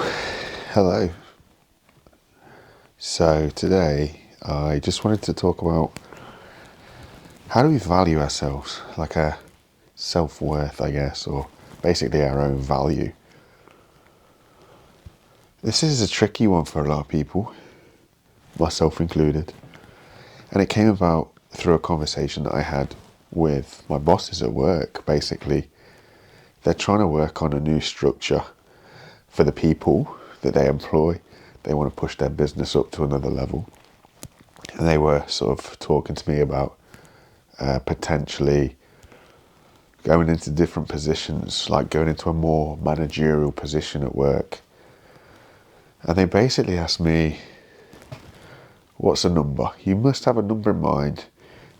Hello. So today I just wanted to talk about how do we value ourselves, like a self-worth, I guess, or basically our own value. This is a tricky one for a lot of people, myself included, and it came about through a conversation that I had with my bosses at work. Basically, they're trying to work on a new structure for the people that they employ. They want to push their business up to another level. And they were sort of talking to me about potentially going into different positions, like going into a more managerial position at work. And they basically asked me, what's a number? You must have a number in mind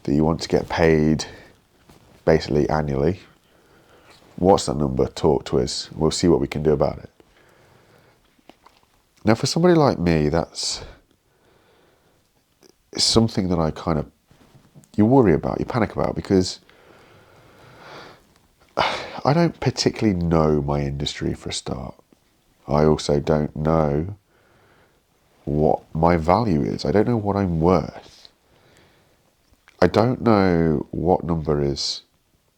that you want to get paid basically annually. What's that number? Talk to us. We'll see what we can do about it. Now, for somebody like me, that's something that you worry about, you panic about, because I don't particularly know my industry for a start. I also don't know what my value is. I don't know what I'm worth. I don't know what number is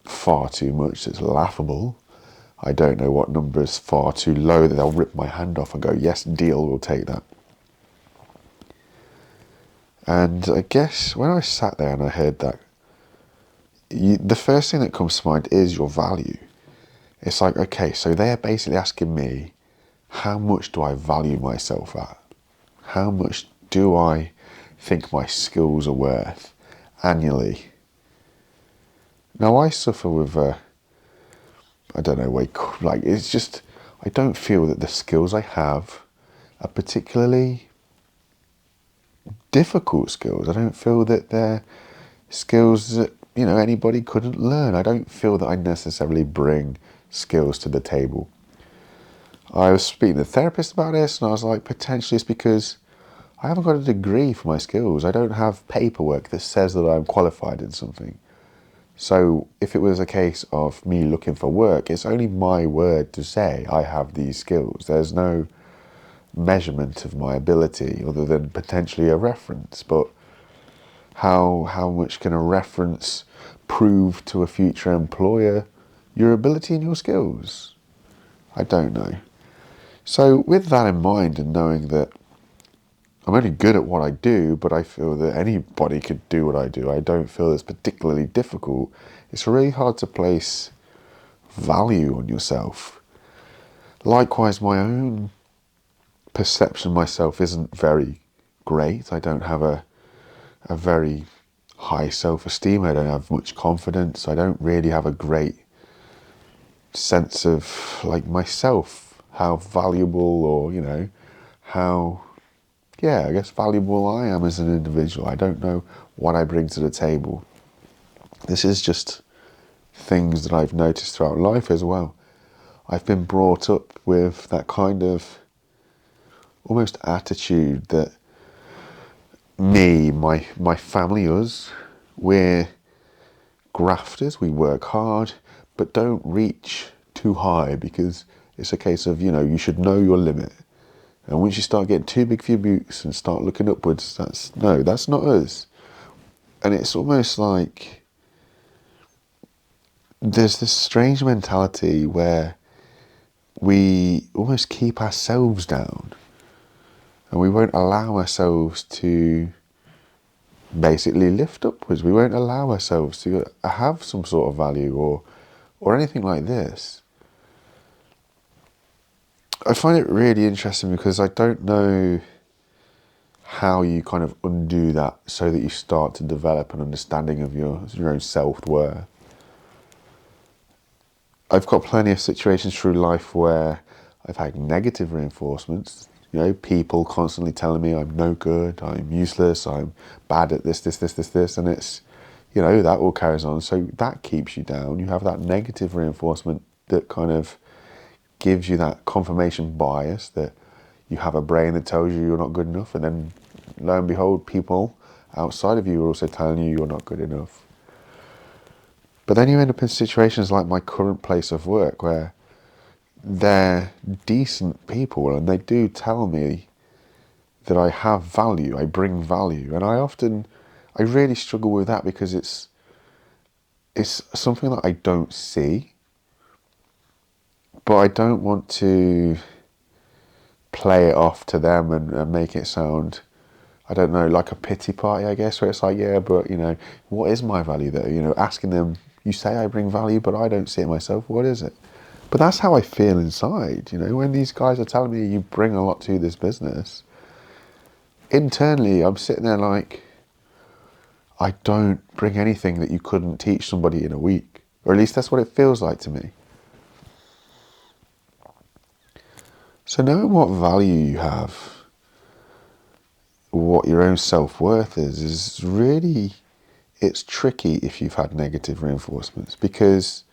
far too much that's laughable. I don't know what number is far too low that they'll rip my hand off and go, yes, deal, we'll take that. And I guess when I sat there and I heard that, the first thing that comes to mind is your value. It's like, okay, so they're basically asking me, how much do I value myself at? How much do I think my skills are worth annually? Now, I suffer with, it's just, I don't feel that the skills I have are particularly difficult skills. I don't feel that they're skills that, anybody couldn't learn. I don't feel that I necessarily bring skills to the table. I was speaking to a therapist about this, and I was like, potentially it's because I haven't got a degree for my skills. I don't have paperwork that says that I'm qualified in something. So if it was a case of me looking for work, it's only my word to say I have these skills. There's no measurement of my ability other than potentially a reference. But how much can a reference prove to a future employer your ability and your skills? I don't know. So with that in mind, and knowing that I'm only good at what I do, but I feel that anybody could do what I do, I don't feel it's particularly difficult, it's really hard to place value on yourself. Likewise, my own perception of myself isn't very great. I don't have a very high self-esteem. I don't have much confidence. I don't really have a great sense of myself, how valuable, or how I guess valuable I am as an individual. I don't know what I bring to the table. This is just things that I've noticed throughout life as well. I've been brought up with that kind of almost attitude that my family, we're grafters, we work hard, but don't reach too high, because it's a case of, you should know your limit. And once you start getting too big for your boots and start looking upwards, that's not us. And it's almost like there's this strange mentality where we almost keep ourselves down, and we won't allow ourselves to basically lift upwards. We won't allow ourselves to have some sort of value or anything like this. I find it really interesting because I don't know how you kind of undo that so that you start to develop an understanding of your own self-worth. I've got plenty of situations through life where I've had negative reinforcements. People constantly telling me I'm no good, I'm useless, I'm bad at this, and it's, that all carries on. So that keeps you down. You have that negative reinforcement that kind of gives you that confirmation bias that you have a brain that tells you you're not good enough, and then lo and behold, people outside of you are also telling you you're not good enough. But then you end up in situations like my current place of work where they're decent people and they do tell me that I have value, I bring value. And I really struggle with that because it's something that I don't see, but I don't want to play it off to them and make it sound, I don't know, like a pity party, I guess, where it's like, yeah, but, what is my value though? Asking them, you say I bring value, but I don't see it myself. What is it? But that's how I feel inside, when these guys are telling me you bring a lot to this business. Internally, I'm sitting there like, I don't bring anything that you couldn't teach somebody in a week. Or at least that's what it feels like to me. So knowing what value you have, what your own self-worth is really, it's tricky if you've had negative reinforcements, because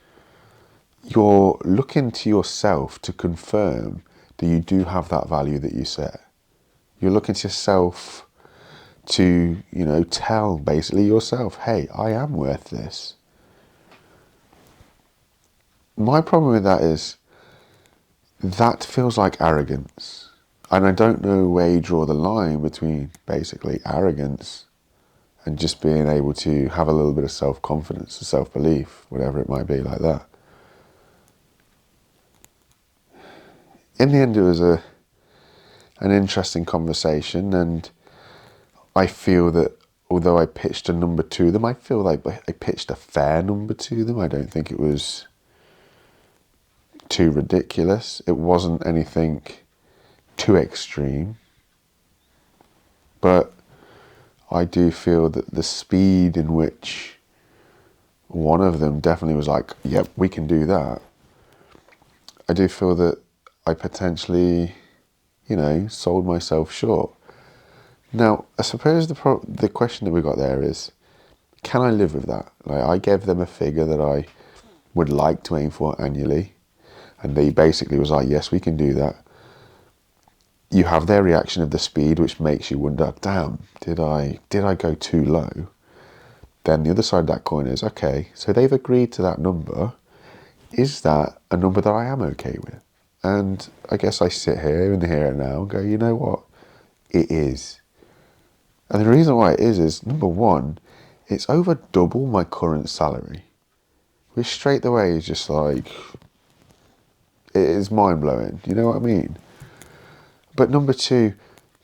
you're looking to yourself to confirm that you do have that value that you set. You're looking to yourself to, tell basically yourself, hey, I am worth this. My problem with that is that feels like arrogance. And I don't know where you draw the line between basically arrogance and just being able to have a little bit of self-confidence or self-belief, whatever it might be like that. In the end, it was an interesting conversation, and I feel that although I pitched a number to them, I feel like I pitched a fair number to them. I don't think it was too ridiculous. It wasn't anything too extreme. But I do feel that the speed in which one of them definitely was like, yep, we can do that. I do feel that I potentially, sold myself short. Now, I suppose the question that we got there is, can I live with that? Like, I gave them a figure that I would like to aim for annually, and they basically was like, yes, we can do that. You have their reaction of the speed, which makes you wonder, damn, did I go too low? Then the other side of that coin is, okay, so they've agreed to that number. Is that a number that I am okay with? And I guess I sit here in the here and now and go, you know what? It is. And the reason why it is number one, it's over double my current salary, which straight away is just like, it is mind-blowing. You know what I mean? But number two,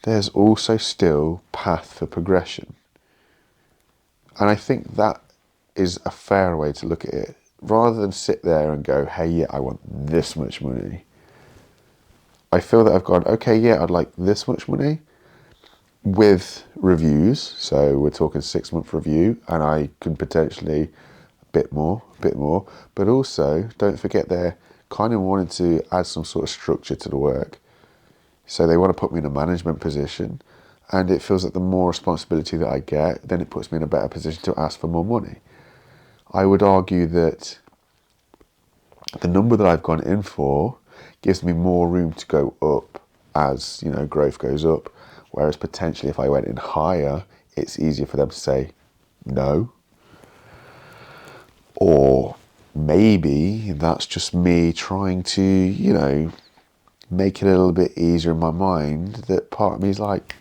there's also still path for progression. And I think that is a fair way to look at it. Rather than sit there and go, hey, yeah, I want this much money. I feel that I've gone, okay, yeah, I'd like this much money with reviews. So we're talking 6-month review, and I can potentially a bit more. But also, don't forget they're kind of wanting to add some sort of structure to the work. So they want to put me in a management position, and it feels like the more responsibility that I get, then it puts me in a better position to ask for more money. I would argue that the number that I've gone in for gives me more room to go up as, growth goes up. Whereas potentially if I went in higher, it's easier for them to say no. Or maybe that's just me trying to, make it a little bit easier in my mind, that part of me is like,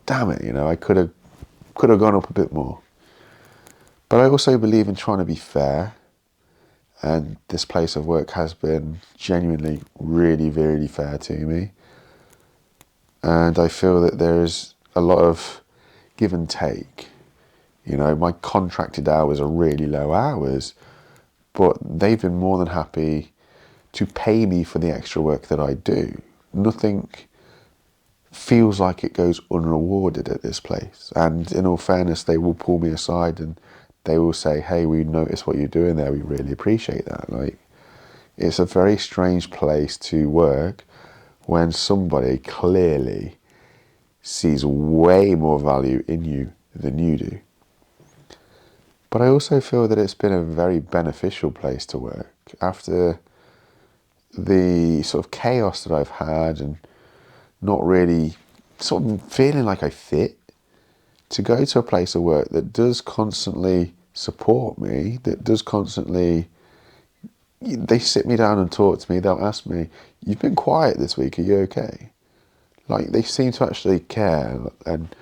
damn it, I could have gone up a bit more. But I also believe in trying to be fair, and this place of work has been genuinely really, really fair to me. And I feel that there's a lot of give and take. My contracted hours are really low hours, but they've been more than happy to pay me for the extra work that I do. Nothing feels like it goes unrewarded at this place. And in all fairness, they will pull me aside and they will say, hey, we noticed what you're doing there. We really appreciate that. Like, it's a very strange place to work when somebody clearly sees way more value in you than you do. But I also feel that it's been a very beneficial place to work. After the sort of chaos that I've had and not really sort of feeling like I fit, to go to a place of work that does constantly support me, that does constantly they sit me down and talk to me. They'll ask me, "You've been quiet this week. Are you okay?" Like, they seem to actually care, and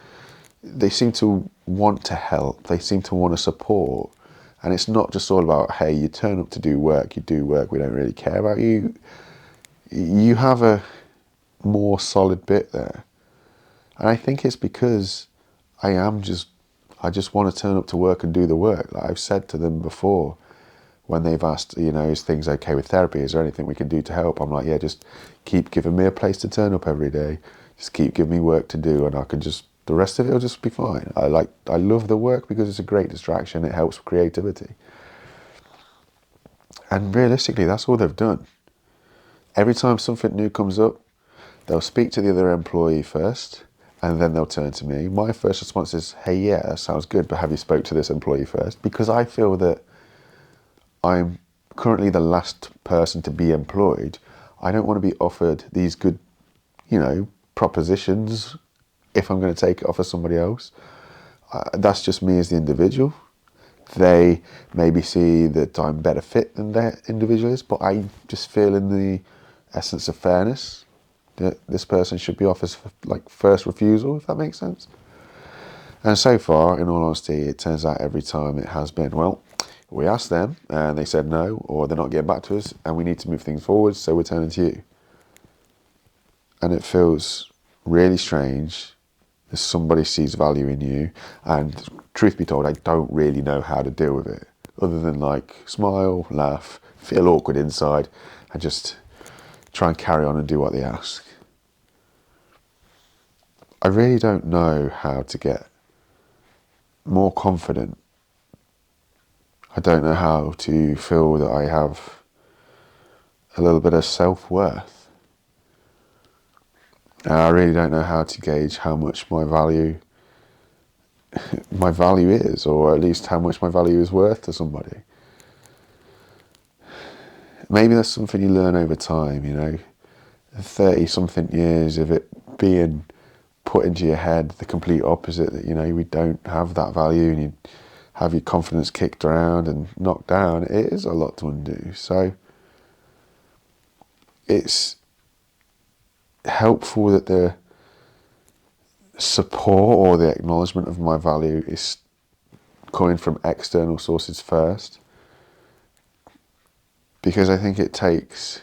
they seem to want to help. They seem to want to support. And it's not just all about, hey, you turn up to do work, you do work, we don't really care about you. You have a more solid bit there. And I think it's because I just want to turn up to work and do the work. Like I've said to them before, when they've asked, is things okay with therapy? Is there anything we can do to help? I'm like, yeah, just keep giving me a place to turn up every day. Just keep giving me work to do, and the rest of it will just be fine. I love the work because it's a great distraction. It helps with creativity. And realistically, that's all they've done. Every time something new comes up, they'll speak to the other employee first, and then they'll turn to me. My first response is, hey, yeah, that sounds good, but have you spoke to this employee first? Because I feel that I'm currently the last person to be employed. I don't want to be offered these good, propositions if I'm going to take it off of somebody else. That's just me as the individual. They maybe see that I'm better fit than their individual is, but I just feel in the essence of fairness that this person should be offered like first refusal, if that makes sense. And so far, in all honesty, it turns out every time it has been, well, we asked them and they said no, or they're not getting back to us, and we need to move things forward, so we're turning to you. And it feels really strange that somebody sees value in you, and truth be told, I don't really know how to deal with it, other than like smile, laugh, feel awkward inside, and just try and carry on and do what they ask. I really don't know how to get more confident. I don't know how to feel that I have a little bit of self-worth. And I really don't know how to gauge how much my value is, or at least how much my value is worth to somebody. Maybe that's something you learn over time, 30-something years of it being put into your head the complete opposite, that, we don't have that value, and you have your confidence kicked around and knocked down. It is a lot to undo. So it's helpful that the support or the acknowledgement of my value is coming from external sources first, because I think it takes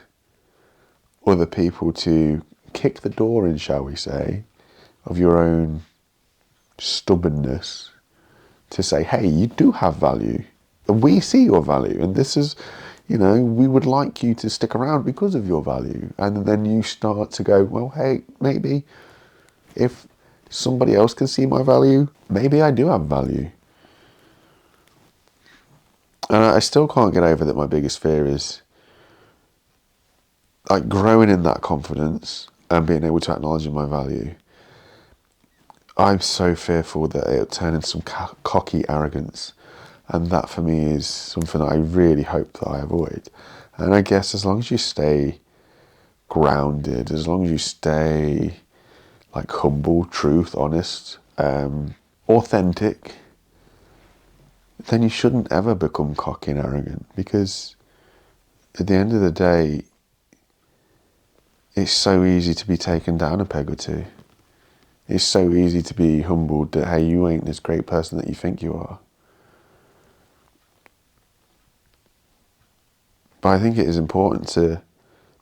other people to kick the door in, shall we say, of your own stubbornness to say, hey, you do have value, and we see your value, and this is, we would like you to stick around because of your value. And then you start to go, well, hey, maybe if somebody else can see my value, maybe I do have value. And I still can't get over that my biggest fear is like growing in that confidence and being able to acknowledge my value. I'm so fearful that it'll turn into some cocky arrogance, and that for me is something that I really hope that I avoid. And I guess as long as you stay grounded, as long as you stay like humble, truth, honest, authentic, then you shouldn't ever become cocky and arrogant, because at the end of the day, it's so easy to be taken down a peg or two. It's so easy to be humbled that, hey, you ain't this great person that you think you are. But I think it is important to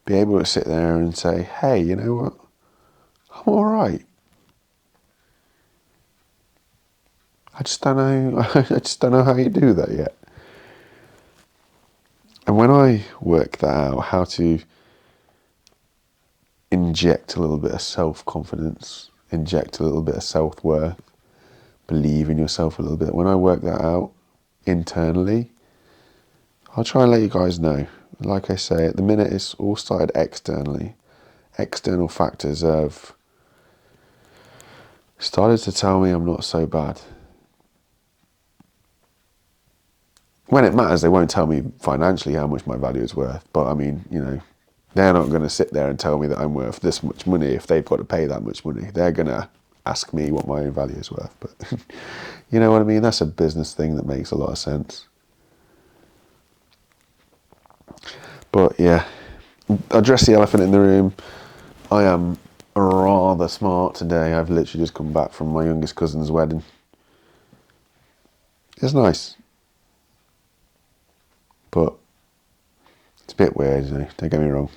be able to sit there and say, hey, you know what? I'm all right. I just don't know how you do that yet. And when I work that out, how to inject a little bit of self-confidence, inject a little bit of self-worth, believe in yourself a little bit, when I work that out internally, I'll try and let you guys know. Like I say, at the minute it's all started externally. External factors have started to tell me I'm not so bad. When it matters, they won't tell me financially how much my value is worth. But I mean, they're not going to sit there and tell me that I'm worth this much money if they've got to pay that much money. They're going to ask me what my own value is worth. But you know what I mean? That's a business thing that makes a lot of sense. But yeah, address the elephant in the room. I am rather smart today. I've literally just come back from my youngest cousin's wedding. It's nice, but it's a bit weird, don't get me wrong.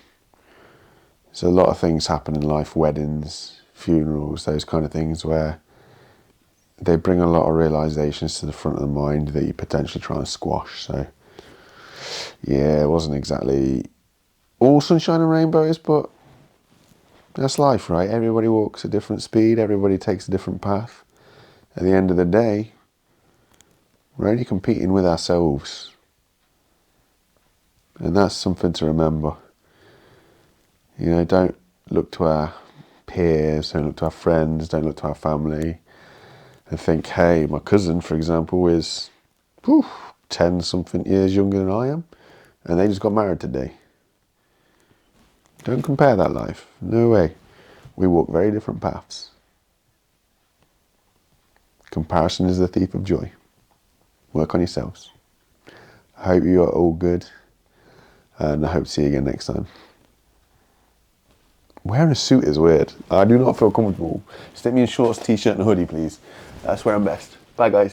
There's a lot of things happen in life, weddings, funerals, those kind of things, where they bring a lot of realizations to the front of the mind that you potentially try and squash. So yeah, it wasn't exactly all sunshine and rainbows, but that's life, right? Everybody walks at a different speed, everybody takes a different path. At the end of the day, we're only competing with ourselves. And that's something to remember. Don't look to our peers, don't look to our friends, don't look to our family and think, hey, my cousin, for example, is 10 something years younger than I am, and they just got married today. Don't compare that life. No way. We walk very different paths. Comparison is the thief of joy. Work on yourselves. I hope you are all good, and I hope to see you again next time. Wearing a suit is weird. I do not feel comfortable. Stick me in shorts, t-shirt and a hoodie, please. That's where I'm best. Bye, guys.